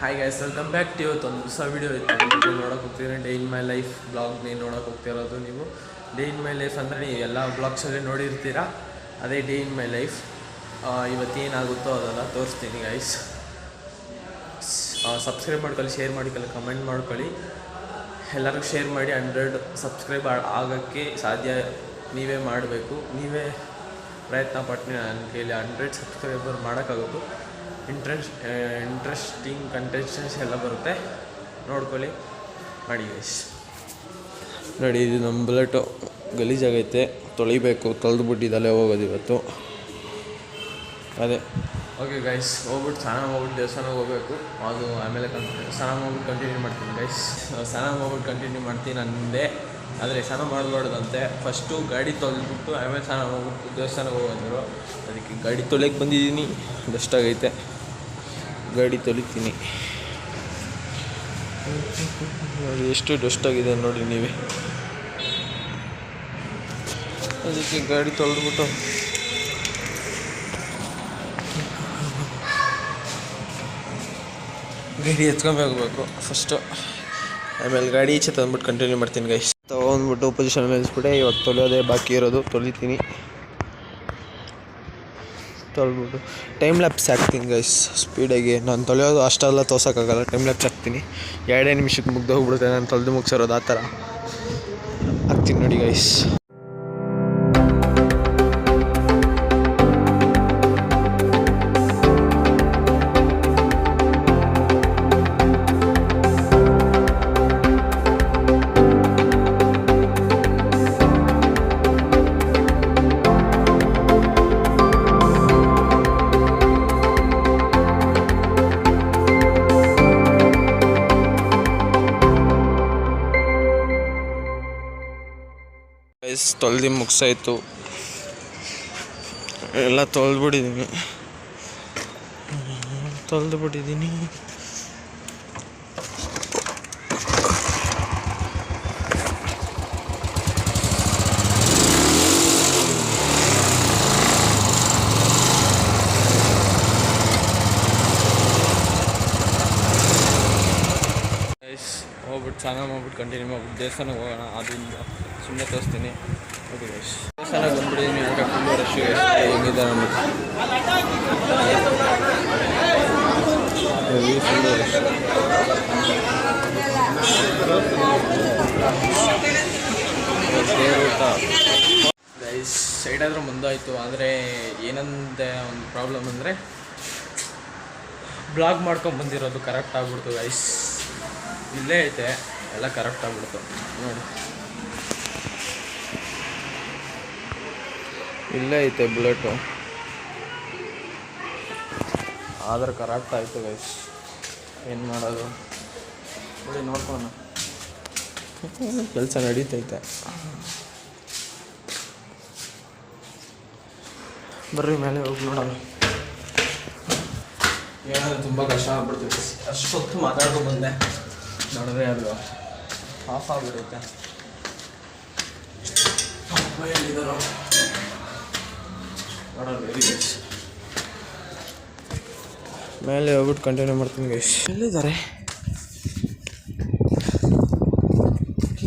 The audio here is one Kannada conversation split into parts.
Hi guys, welcome back to ಇವತ್ತು ಒಂದು ಹೊಸ ವೀಡಿಯೋ ಇತ್ತು. ನೀವು ನೋಡೋಕೆ ಹೋಗ್ತೀರ ಡೇ ಇನ್ ಮೈ ಲೈಫ್ ಬ್ಲಾಗ್ನೇ ನೋಡೋಕೆ ಹೋಗ್ತಿರೋದು. ನೀವು ಡೇ ಇನ್ ಮೈ ಲೈಫ್ ಅಂದರೆ ನೀವು ಎಲ್ಲ ಬ್ಲಾಗ್ಸಲ್ಲಿ ನೋಡಿರ್ತೀರ, ಅದೇ ಡೇ ಇನ್ ಮೈ ಲೈಫ್. ಇವತ್ತೇನಾಗುತ್ತೋ ಅದೆಲ್ಲ ತೋರಿಸ್ತೀನಿ ಗೈಸ್. ಸಬ್ಸ್ಕ್ರೈಬ್ ಮಾಡ್ಕೊಳ್ಳಿ, ಶೇರ್ ಮಾಡ್ಕೊಳ್ಳಿ, ಕಮೆಂಟ್ ಮಾಡ್ಕೊಳ್ಳಿ. ಎಲ್ಲರಿಗೂ ಶೇರ್ ಮಾಡಿ. 100 ಸಬ್ಸ್ಕ್ರೈಬ್ ಆಗೋಕ್ಕೆ ಸಾಧ್ಯ ನೀವೇ ಮಾಡಬೇಕು. ನೀವೇ ಪ್ರಯತ್ನ ಪಟ್ಟು ನನ್ನ ಕೈಲಿ 100 ಸಬ್ಸ್ಕ್ರೈಬರ್ ಮಾಡೋಕ್ಕಾಗೋದು. ಇಂಟ್ರೆಸ್ಟಿಂಗ್ ಕಂಟೆಂಟ್ಸ್ ಎಲ್ಲ ಬರುತ್ತೆ, ನೋಡ್ಕೊಳ್ಳಿ, ಮಾಡಿ ಗೈಸ್. ನೋಡಿ, ಇದು ನಮ್ಮ ಬುಲೆಟು ಗಲೀಜಾಗೈತೆ, ತೊಳಿಬೇಕು. ತೊಳೆದ್ಬಿಟ್ಟಿದ್ದಲ್ಲೇ ಹೋಗೋದು ಇವತ್ತು. ಅದೇ ಓಕೆ ಗೈಸ್, ಹೋಗ್ಬಿಟ್ಟು ಸ್ನಾನ ಹೋಗ್ಬಿಟ್ಟು ದೇವಸ್ಥಾನಕ್ಕೆ ಹೋಗಬೇಕು. ಅದು ಆಮೇಲೆ ಸ್ನಾನ ಹೋಗ್ಬಿಟ್ಟು ಕಂಟಿನ್ಯೂ ಮಾಡ್ತೀನಿ ಗೈಸ್. ಸ್ನಾನ ಹೋಗ್ಬಿಟ್ಟು ಕಂಟಿನ್ಯೂ ಮಾಡ್ತೀನಿ ಅಂದೆ, ಆದರೆ ಸ್ನಾನ ಮಾಡಬಾರ್ದಂತೆ. ಫಸ್ಟು ಗಾಡಿ ತೊಳೆದ್ಬಿಟ್ಟು ಆಮೇಲೆ ಸ್ನಾನ ಹೋಗ್ಬಿಟ್ಟು ದೇವಸ್ಥಾನಕ್ಕೆ ಹೋಗೋದ್ರು. ಅದಕ್ಕೆ ಗಾಡಿ ತೊಳೆಯಕ್ಕೆ ಬಂದಿದ್ದೀನಿ. ಡಸ್ಟ್ ಆಗೈತೆ, ಗಾಡಿ ತೊಳಿತೀನಿ. ನೋಡಿ ಎಷ್ಟು ಡಸ್ಟ್ ಆಗಿದೆ ನೋಡಿ ನೀವೇ. ಅದಕ್ಕೆ ಗಾಡಿ ತೊಳೆದ್ಬಿಟ್ಟು ಗಾಡಿ ಎತ್ಕೊಂಬೇ ಹೋಗ್ಬೇಕು ಫಸ್ಟು. ಆಮೇಲೆ ಗಾಡಿ ಈಚೆ ತಂದ್ಬಿಟ್ಟು ಕಂಟಿನ್ಯೂ ಮಾಡ್ತೀನಿ ಗೈಸ್. ತೊಗೊಂಡ್ಬಿಟ್ಟು ಪೊಸಿಷನ್ ನಿಲ್ಲಿಸ್ಬಿಟ್ಟೆ. ಇವಾಗ ತೊಳೆಯೋದೇ ಬಾಕಿ ಇರೋದು, ತೊಳಿತೀನಿ. ತೊಳೆದ್ಬಿಟ್ಟು ಟೈಮ್ ಲ್ಯಾಪ್ಸ್ ಹಾಕ್ತೀನಿ ಗೈಸ್ ಸ್ಪೀಡಾಗಿ. ನಾನು ತೊಳೆಯೋದು ಅಷ್ಟೆಲ್ಲ ತೋರ್ಸೋಕ್ಕಾಗಲ್ಲ, ಟೈಮ್ ಲ್ಯಾಪ್ಸ್ ಹಾಕ್ತೀನಿ. 2 ನಿಮಿಷಕ್ಕೆ ಮುಗ್ದು ಹೋಗ್ಬಿಡುತ್ತೆ ನಾನು ತೊಳೆದು ಮುಗಿಸಿರೋದು. ಆ ಥರ ಹಾಕ್ತೀನಿ ನೋಡಿ ಗೈಸ್. ತೊಳೆದು ಮುಗಿಸಾಯ್ತು, ಎಲ್ಲ ತೊಳೆದ್ಬಿಟ್ಟಿದ್ದೀನಿ. ಹೋಗ್ಬಿಟ್ಟು ಸ್ನಾನ ಮಾಡ್ಬಿಟ್ಟು ಕಂಟಿನ್ಯೂ ಮಾಡ್ಬಿಟ್ಟು ದೇವಸ್ಥಾನಕ್ಕೆ ಹೋಗೋಣ. ಅದರಿಂದ ಸುಮ್ಮನೆ ತೋರಿಸ್ತೀನಿ. ಓಕೆ ಗೈಸ್, ದೇವಸ್ಥಾನಕ್ಕೆ ಬಂದ್ಬಿಟ್ಟಿದ್ದೀನಿ. ಈಗ ಫುಲ್ಲು ರಶ್ ಹೆಂಗಿದೆ ನಮಗೆ. ಫುಲ್ಲು ರಶ್ ದೇವರೂಟ ಗೈಸ್. ಸೈಡಾದರೂ ಮುಂದಾಯಿತು, ಆದರೆ ಏನಂದೆ ಒಂದು ಪ್ರಾಬ್ಲಮ್ ಅಂದರೆ ಬ್ಲಾಗ್ ಮಾಡ್ಕೊಂಡು ಬಂದಿರೋದು ಕರೆಕ್ಟ್ ಆಗ್ಬಿಡ್ತು ಗೈಸ್. ಇಲ್ಲೇ ಐತೆ, ಎಲ್ಲ ಕರೆಕ್ಟ್ ಆಗ್ಬಿಡ್ತು ನೋಡಿ. ಇಲ್ಲೇ ಐತೆ ಬುಲೆಟು, ಆದ್ರೆ ಕರೆಕ್ಟ್ ಆಯಿತು ಗೈಸ್. ಏನು ಮಾಡೋದು ನೋಡಿ, ನೋಡ್ಕೊಂಡು ಕೆಲಸ ನಡೀತೈತೆ. ಬರ್ರಿ ಮೇಲೆ ಹೋಗಿ ನೋಡೋಣ. ಏನಾದರೂ ತುಂಬ ಕಷ್ಟ ಆಗ್ಬಿಡ್ತೀವಿ. ಅಷ್ಟೊತ್ತು ಮಾತಾಡ್ಕೊಂಡು ಬಂದೆ, ನೋಡಿದ್ರೆ ಅದು ಆಫ್ ಆಗಿಬಿಡುತ್ತೆ. ಎಲ್ಲಿದ್ದಾರೋ ನೋಡೋಣ ಗೈಸ್. ಮೇಲೆ ಹೋಗ್ಬಿಟ್ಟು ಕಂಟಿನ್ಯೂ ಮಾಡ್ತೀನಿ ಗೈಸ್. ಎಲ್ಲಿದ್ದಾರೆ?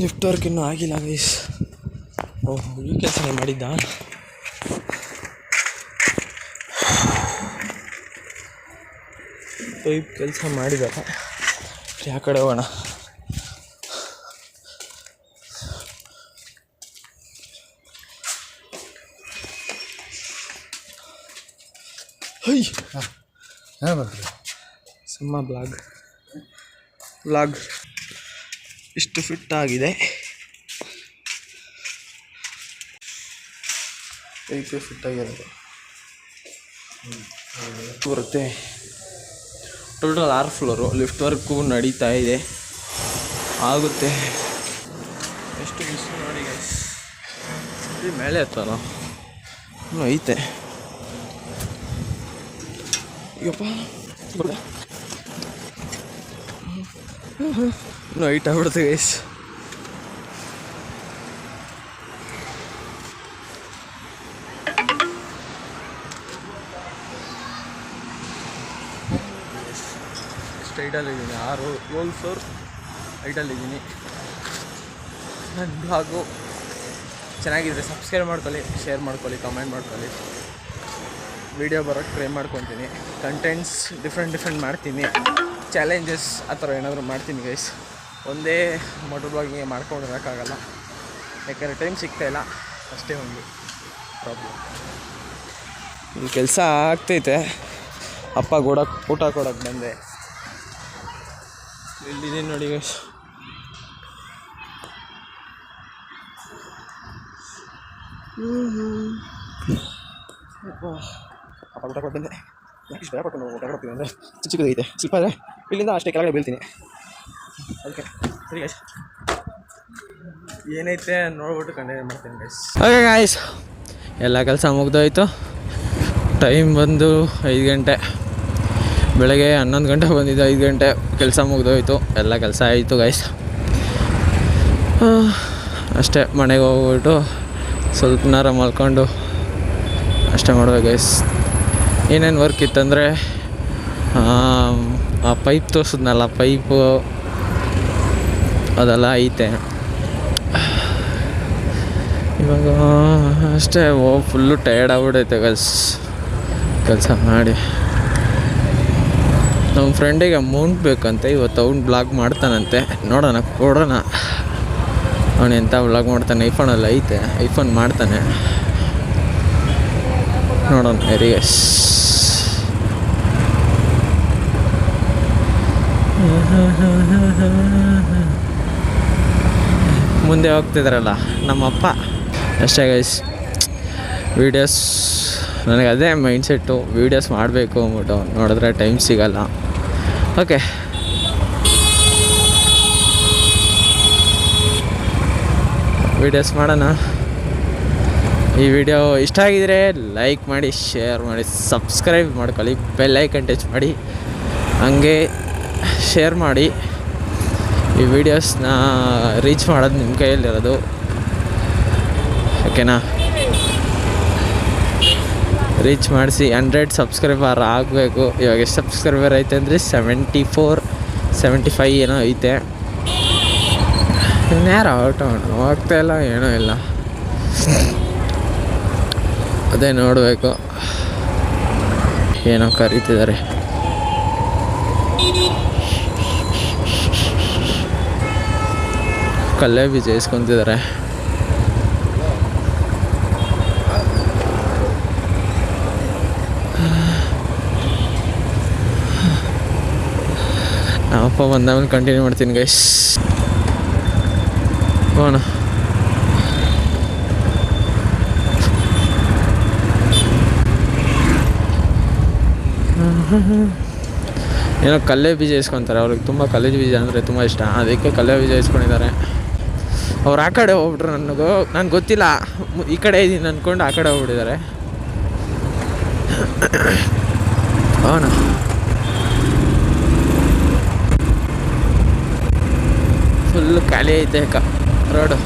ಲಿಫ್ಟ್ ವರ್ಕ್ ಇನ್ನೂ ಆಗಿಲ್ಲ ಗೈಸ್. ಓಹ್, ಈ ಕೆಲಸನೇ ಮಾಡಿದ್ದ. ಪೈಪ್ ಕೆಲಸ ಮಾಡಿದ್ದಾರೆ. ಯಾವ ಕಡೆ ಹೋಗೋಣ? ಬರ್ತೀವಿ ಸಮ್ಮ ಬ್ಲಾಗ್ ಇಷ್ಟು ಫಿಟ್ ಆಗಿದೆ. ಪೈಪೇ ಫಿಟ್ ಆಗಿರೋದು ಬರುತ್ತೆ. Total 6 floor. ಲಿಫ್ಟ್ ವರ್ಕು ನಡೀತಾ ಇದೆ, ಆಗುತ್ತೆ. ಎಷ್ಟು ಬಿಸಿಲು ನೋಡಿ ಗೈಸ್. ಮೇಲೆ ಹತ್ತಲ್ಲ, ಇನ್ನೂ ಐತೆ. ಅಯ್ಯಪ್ಪ, ಇನ್ನೂ ಹೈಟ್ ಆಗ್ಬಿಡುತ್ತೆ ಗೈಸ್. ಸ್ಟ್ರೈಟ್ ಹೈಟಲ್ಲಿದ್ದೀನಿ, 7 ಫ್ಲೋರ್ ಹೈಟಲ್ಲಿದ್ದೀನಿ. ನನ್ನ ಬ್ಲಾಗು ಚೆನ್ನಾಗಿದ್ರೆ ಸಬ್ಸ್ಕ್ರೈಬ್ ಮಾಡ್ಕೊಳ್ಳಿ, ಶೇರ್ ಮಾಡ್ಕೊಳ್ಳಿ, ಕಮೆಂಟ್ ಮಾಡ್ಕೊಳ್ಳಿ. ವೀಡಿಯೋ ಬರೋಕ್ಕೆ ಟ್ರೈ ಮಾಡ್ಕೊತೀನಿ. ಕಂಟೆಂಟ್ಸ್ ಡಿಫ್ರೆಂಟ್ ಮಾಡ್ತೀನಿ. ಚಾಲೆಂಜಸ್ ಆ ಥರ ಏನಾದರೂ ಮಾಡ್ತೀನಿ ಗೈಸ್. ಒಂದೇ ಮೋಟರ್ ಬ್ಲಾಗಿಂಗ್ ಮಾಡ್ಕೊಂಡಿರೋಕ್ಕಾಗಲ್ಲ, ಯಾಕಂದರೆ ಟೈಮ್ ಸಿಗ್ತಾಯಿಲ್ಲ, ಅಷ್ಟೇ ಒಂದು ಪ್ರಾಬ್ಲಮ್. ಇಲ್ಲಿ ಕೆಲಸ ಆಗ್ತೈತೆ. ಅಪ್ಪ ಊಟ ಕೊಡೋಕ್ಕೆ ಬಂದೆ. ಇಲ್ಲಿದ್ದೀನಿ ನೋಡಿ ಗೈಸ್. ಅಪ್ಪ ಊಟ ಕೊಟ್ಟು ಬಂದೆ. ಇಷ್ಟು ಭಯ ಪಟ್ಟು ಊಟ ಕೊಡ್ತೀನಿ ಅಂದರೆ ಚಿಕ್ಕದೈತೆ ಸ್ವಲ್ಪ, ಆದರೆ ಇಲ್ಲಿಂದ ಅಷ್ಟೇ ಕೆಳಗಡೆ ಬೀಳ್ತೀನಿ. ಅದಕ್ಕೆ ಸರಿ ಗೈಸ್, ಏನೈತೆ ನೋಡ್ಬಿಟ್ಟು ಕಂಟಿನ್ಯೂ ಮಾಡ್ತೀನಿ ಗೈಸ್. ಓಕೆ ಗೈಸ್, ಎಲ್ಲ ಕೆಲಸ ಮುಗ್ದೋಯ್ತು. ಟೈಮ್ ಬಂದು 5 ಗಂಟೆ. ಬೆಳಗ್ಗೆ 11 ಗಂಟೆಗೆ ಬಂದಿದ್ದು, 5 ಗಂಟೆ ಕೆಲಸ ಮುಗ್ದೋಯ್ತು. ಎಲ್ಲ ಕೆಲಸ ಆಯಿತು ಗೈಸ್. ಅಷ್ಟೇ, ಮನೆಗೆ ಹೋಗ್ಬಿಟ್ಟು ಸ್ವಲ್ಪನಾರ ಮಲ್ಕೊಂಡು ಅಷ್ಟೇ ಮಾಡ್ಬೇಕು ಗೈಸ್. ಏನೇನು ವರ್ಕ್ ಇತ್ತಂದರೆ, ಆ ಪೈಪ್ ತೋರಿಸಿದ್ನಲ್ಲ, ಪೈಪು ಅದೆಲ್ಲ ಐತೆ. ಇವಾಗ ಅಷ್ಟೇ ಫುಲ್ಲು ಟಯರ್ಡ್ ಆಗ್ಬಿಡೈತೆ ಗೈಸ್ ಕೆಲಸ ಮಾಡಿ. ನಮ್ಮ ಫ್ರೆಂಡಿಗೆ ಅಮೌಂಟ್ ಬೇಕಂತೆ, ಇವತ್ತು ಅವ್ನು ಬ್ಲಾಗ್ ಮಾಡ್ತಾನಂತೆ. ನೋಡೋಣ, ಕೊಡೋಣ. ಅವನು ಎಂಥ ಬ್ಲಾಗ್ ಮಾಡ್ತಾನೆ, ಐಫೋನಲ್ಲಿ ಐತೆ, ಐಫೋನ್ ಮಾಡ್ತಾನೆ. ನೋಡೋಣ ವೆರಿ ಗೈಸ್. ಮುಂದೆ ಹೋಗ್ತಿದ್ದಾರಲ್ಲ ನಮ್ಮಪ್ಪ. ಅಷ್ಟೇ ಗೈಸ್, ವೀಡಿಯೋಸ್ ನನಗೆ ಅದೇ ಮೈಂಡ್ಸೆಟ್ಟು, ವೀಡಿಯೋಸ್ ಮಾಡಬೇಕು ಅಂದ್ಬಿಟ್ಟು. ನೋಡಿದ್ರೆ ಟೈಮ್ ಸಿಗಲ್ಲ. ಓಕೆ, ವೀಡಿಯೋಸ್ ಮಾಡೋಣ. ಈ ವಿಡಿಯೋ ಇಷ್ಟ ಆಗಿದರೆ ಲೈಕ್ ಮಾಡಿ, ಶೇರ್ ಮಾಡಿ, ಸಬ್ಸ್ಕ್ರೈಬ್ ಮಾಡ್ಕೊಳ್ಳಿ, ಬೆಲ್ ಐಕನ್ ಟಚ್ ಮಾಡಿ, ಹಂಗೆ ಶೇರ್ ಮಾಡಿ. ಈ ವಿಡಿಯೋಸ್ನ ರೀಚ್ ಮಾಡೋದು ನಿಮ್ಮ ಕೈಯಲ್ಲಿರೋದು, ಓಕೆನಾ? ರೀಚ್ ಮಾಡಿಸಿ 100 ಸಬ್ಸ್ಕ್ರೈಬರ್ ಆಗಬೇಕು. ಇವಾಗ ಎಷ್ಟು ಸಬ್ಸ್ಕ್ರೈಬರ್ ಐತೆ ಅಂದರೆ 74, 75 ಏನೋ ಐತೆ. ಇನ್ಯಾರು ಹೋಗ್ತಾಯಿಲ್ಲ, ಏನೂ ಇಲ್ಲ. ಅದೇ ನೋಡಬೇಕು. ಏನೋ ಕರೀತಿದ್ದಾರೆ. ಕಲ್ಲೇ ಬೀಜ ಇಸ್ಕೊತಿದ್ದಾರೆ. ನಮ್ಮಪ್ಪ ಬಂದಾದ್ಮೇಲೆ ಕಂಟಿನ್ಯೂ ಮಾಡ್ತೀನಿ ಗೈಸ್. ಹೋಗೋಣ. ಏನೋ ಕಲ್ಲೇ ಬೀಜ ಇಸ್ಕೊತಾರೆ. ಅವ್ರಿಗೆ ತುಂಬ ಕಲ್ಲೇ ಬೀಜ ಅಂದರೆ ತುಂಬ ಇಷ್ಟ, ಅದಕ್ಕೆ ಕಲ್ಲೇ ಬೀಜ ಇಸ್ಕೊಂಡಿದ್ದಾರೆ. ಅವ್ರು ಆ ಕಡೆ ಹೋಗ್ಬಿಟ್ರು. ನನಗೆ ಗೊತ್ತಿಲ್ಲ, ಈ ಕಡೆ ಇದ್ದೀನಿ ಅಂದ್ಕೊಂಡು ಆ ಕಡೆ ಹೋಗ್ಬಿಟ್ಟಿದ್ದಾರೆ. ಹೋಗೋಣ. ಫುಲ್ಲು ಖಾಲಿ ಐತೆ ರೋಡು.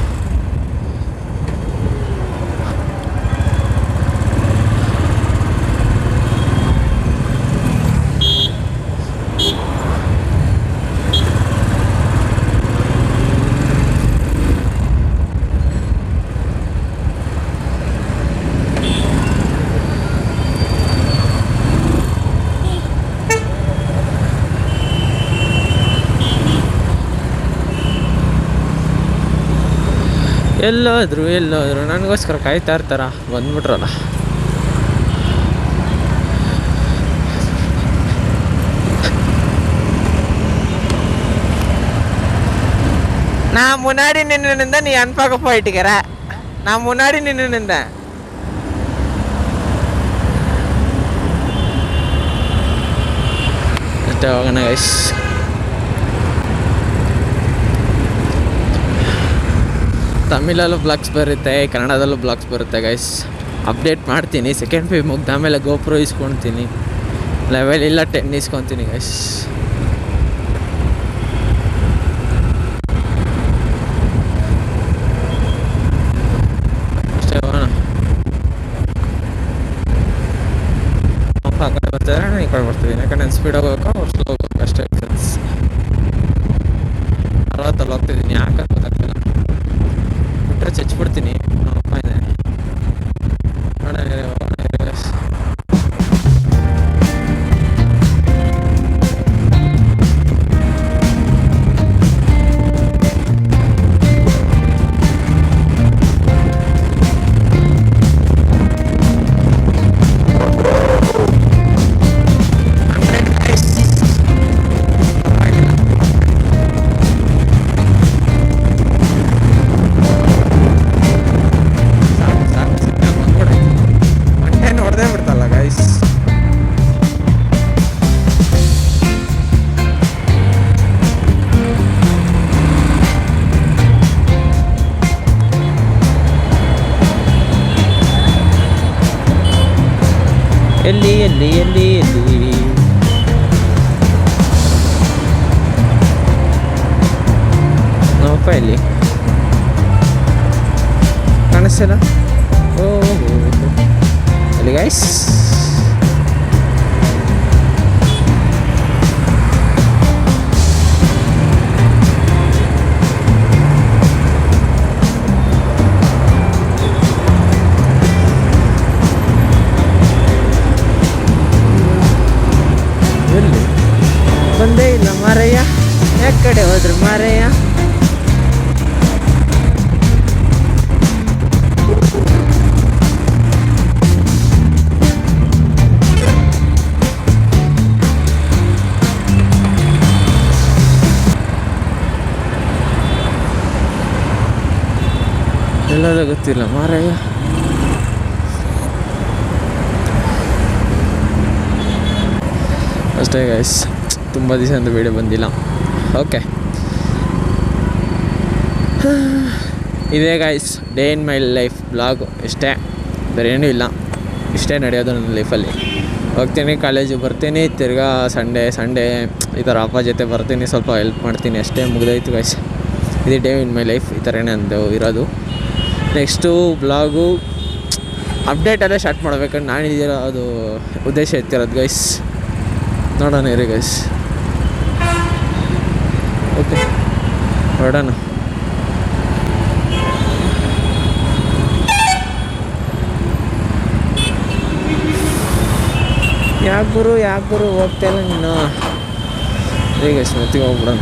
ಎಲ್ಲೋದ್ರು ನನಗೋಸ್ಕರ ಕಾಯ್ತಾ ಇರ್ತಾರ. ಬಂದ್ಬಿಟ್ರಲ್ಲ. நான் முன்னாடி நின்று நின்றா நீ அன்பாக்க போயிட்டுக்கிற. நான் முன்னாடி நின்று நின்றேன். ಹೋಗೋಣ ಗೈಸ್. ತಮಿಳಲ್ಲೂ ಬ್ಲಾಗ್ಸ್ ಬರುತ್ತೆ, ಕನ್ನಡದಲ್ಲೂ ಬ್ಲಾಗ್ಸ್ ಬರುತ್ತೆ ಗೈಸ್. ಅಪ್ಡೇಟ್ ಮಾಡ್ತೀನಿ. ಸೆಕೆಂಡ್ ಪಿ ಮುಗ್ದು ಆಮೇಲೆ ಗೋಪ್ರೋ ಇಸ್ಕೊಳ್ತೀನಿ. ಲೆವೆಲ್ ಇಲ್ಲ 10 ಇಸ್ಕೊತೀನಿ ಗೈಸ್. ಅಷ್ಟೇ ಹೋಗೋಣ. ಅಪ್ಪ ಆ ಕಡೆ ಬರ್ತಿದ್ದಾರೆ, ನಾನು ಈ ಕಡೆ ಬರ್ತಿದ್ದೀನಿ. ಯಾಕಂದ್ರೆ ನಾನು ಸ್ಪೀಡಾಗಿ ಹೋಗ್ಬೇಕು, ಅವ್ರು ಸ್ಲೋ ಹೋಗ್ಬೇಕು ಅಷ್ಟೇ. ಎಲ್ಲಿ ಎಲ್ಲಿ ಎಲ್ಲಿ ಎಲ್ಲಿ ನಮ್ಮಪ್ಪ ಎಲ್ಲಿ ಕಾಣಿಸ್ತಿಲ್ಲ. ಓ ಅಲ್ಲಿ ಗೈಸ್ ಎಲ್ಲಿ ಬಂದೇ ಇಲ್ಲ ಮಾರಯ್ಯ, ಯಾಕಡೆ ಹೋದ್ರು ಮಾರಯ್ಯ. ಎಲ್ಲದ ಗೊತ್ತಿಲ್ಲ ಮಾರಯ್ಯ. ಅಷ್ಟೇ ಗೈಸ್, ತುಂಬ ದಿವಸ ಅಂತ ವೀಡಿಯೋ ಬಂದಿಲ್ಲ. ಓಕೆ, ಇದೇ guys day in my life blog. ಇಷ್ಟೇ, ಬೇರೆ ಏನೂ ಇಲ್ಲ. ಇಷ್ಟೇ ನಡೆಯೋದು ನನ್ನ ಲೈಫಲ್ಲಿ. ಹೋಗ್ತೀನಿ, ಕಾಲೇಜಿಗೆ ಬರ್ತೀನಿ, ತಿರ್ಗಾ ಸಂಡೇ ಈ ಥರ ಅಪ್ಪ ಜೊತೆ ಬರ್ತೀನಿ, ಸ್ವಲ್ಪ ಹೆಲ್ಪ್ ಮಾಡ್ತೀನಿ, ಅಷ್ಟೇ ಮುಗಿದೋಯ್ತು ಗೈಸ್. ಇದೇ ಡೇ ಇನ್ ಮೈ ಲೈಫ್, ಈ ಥರನೇ ಅಂದು ಇರೋದು. ನೆಕ್ಸ್ಟು ಬ್ಲಾಗು ಅಪ್ಡೇಟಲ್ಲೇ ಸ್ಟಾರ್ಟ್ ಮಾಡ್ಬೇಕಂದ್ರೆ ನಾನಿದ್ದೀರ ಅದು ಉದ್ದೇಶ ಎತ್ತಿರೋದು ಗೈಸ್. ನೋಡೋಣ ಇರಿ ಗೈಸ್. ಓಕೆ, ಹೊರಡೋಣ. ಯಾಕೆ ಗುರು ಹೋಗ್ತಾ ಇಲ್ಲ ನೀನು? ಇರಿ ಗೈಸ್, ಮತ್ತಿಗೆ ಹೋಗ್ಬಿಡೋಣ.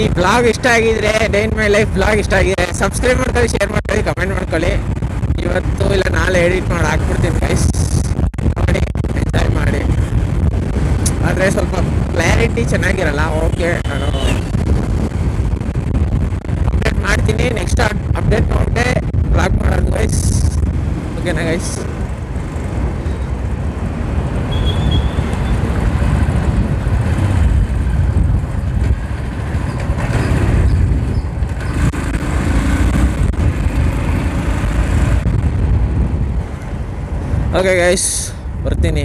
ಈ ಬ್ಲಾಗ್ ಇಷ್ಟ ಆಗಿದ್ರೆ, day in my life blog ಇಷ್ಟ ಆಗಿದೆ, ಸಬ್ಸ್ಕ್ರೈಬ್ ಮಾಡ್ಕೊಳ್ಳಿ, ಶೇರ್ ಮಾಡ್ಕೊಳ್ಳಿ, ಕಮೆಂಟ್ ಮಾಡ್ಕೊಳ್ಳಿ. ಇವತ್ತು ಇಲ್ಲ ನಾಳೆ ಎಡಿಟ್ ಮಾಡಿ ಹಾಕ್ಬಿಡ್ತೀನಿ ಗೈಸ್, ನೋಡಿ ಎಂಜಾಯ್ ಮಾಡಿ. ಆದರೆ ಸ್ವಲ್ಪ ಕ್ಲಾರಿಟಿ ಚೆನ್ನಾಗಿರಲ್ಲ. ಓಕೆ, ನಾನು ಅಪ್ಡೇಟ್ ಮಾಡ್ತೀನಿ. ನೆಕ್ಸ್ಟ್ ಅಪ್ಡೇಟ್ ನೋಡಿದೆ ಬ್ಲಾಗ್ ಮಾಡೋದು ಗೈಸ್. ಓಕೆನಾ ಗೈಸ್? ಓಕೆ ಗೈಸ್, ಬರ್ತೀನಿ.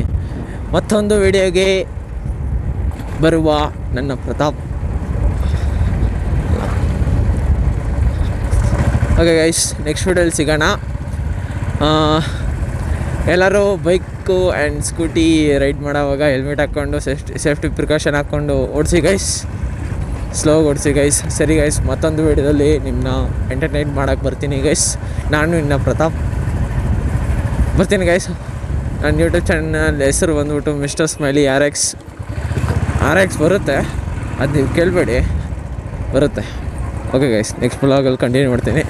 ಮತ್ತೊಂದು ವಿಡಿಯೋಗೆ ಬರುವ ನನ್ನ ಪ್ರತಾಪ್. ಓಕೆ ಗೈಸ್, ನೆಕ್ಸ್ಟ್ ವಿಡಿಯೋಲಿ ಸಿಗೋಣ. ಎಲ್ಲರೂ ಬೈಕು ಆ್ಯಂಡ್ ಸ್ಕೂಟಿ ರೈಡ್ ಮಾಡೋವಾಗ ಹೆಲ್ಮೆಟ್ ಹಾಕ್ಕೊಂಡು ಸೇಫ್ಟಿ ಪ್ರಿಕಾಷನ್ ಹಾಕ್ಕೊಂಡು ಓಡಿಸಿ ಗೈಸ್. ಸ್ಲೋಗಿ ಓಡಿಸಿ ಗೈಸ್. ಸರಿ ಗೈಸ್, ಮತ್ತೊಂದು ವಿಡಿಯೋದಲ್ಲಿ ನಿಮ್ಮನ್ನ ಎಂಟರ್ಟೈನ್ ಮಾಡೋಕ್ಕೆ ಬರ್ತೀನಿ ಗೈಸ್. ನಾನು ಇನ್ನು ಪ್ರತಾಪ್ ಬರ್ತೀನಿ ಗೈಸ್. ನನ್ನ ಯೂಟ್ಯೂಬ್ ಚಾನಲ್ ಹೆಸರು ಬಂದ್ಬಿಟ್ಟು ಮಿಸ್ಟರ್ ಸ್ಮೈಲಿ ಆರ್ ಎಕ್ಸ್ ಬರುತ್ತೆ, ಅದು ನೀವು ಕೇಳಬೇಡಿ, ಬರುತ್ತೆ. ಓಕೆ ಗೈಸ್, ನೆಕ್ಸ್ಟ್ ಬ್ಲಾಗಲ್ಲಿ ಕಂಟಿನ್ಯೂ ಮಾಡ್ತೀನಿ.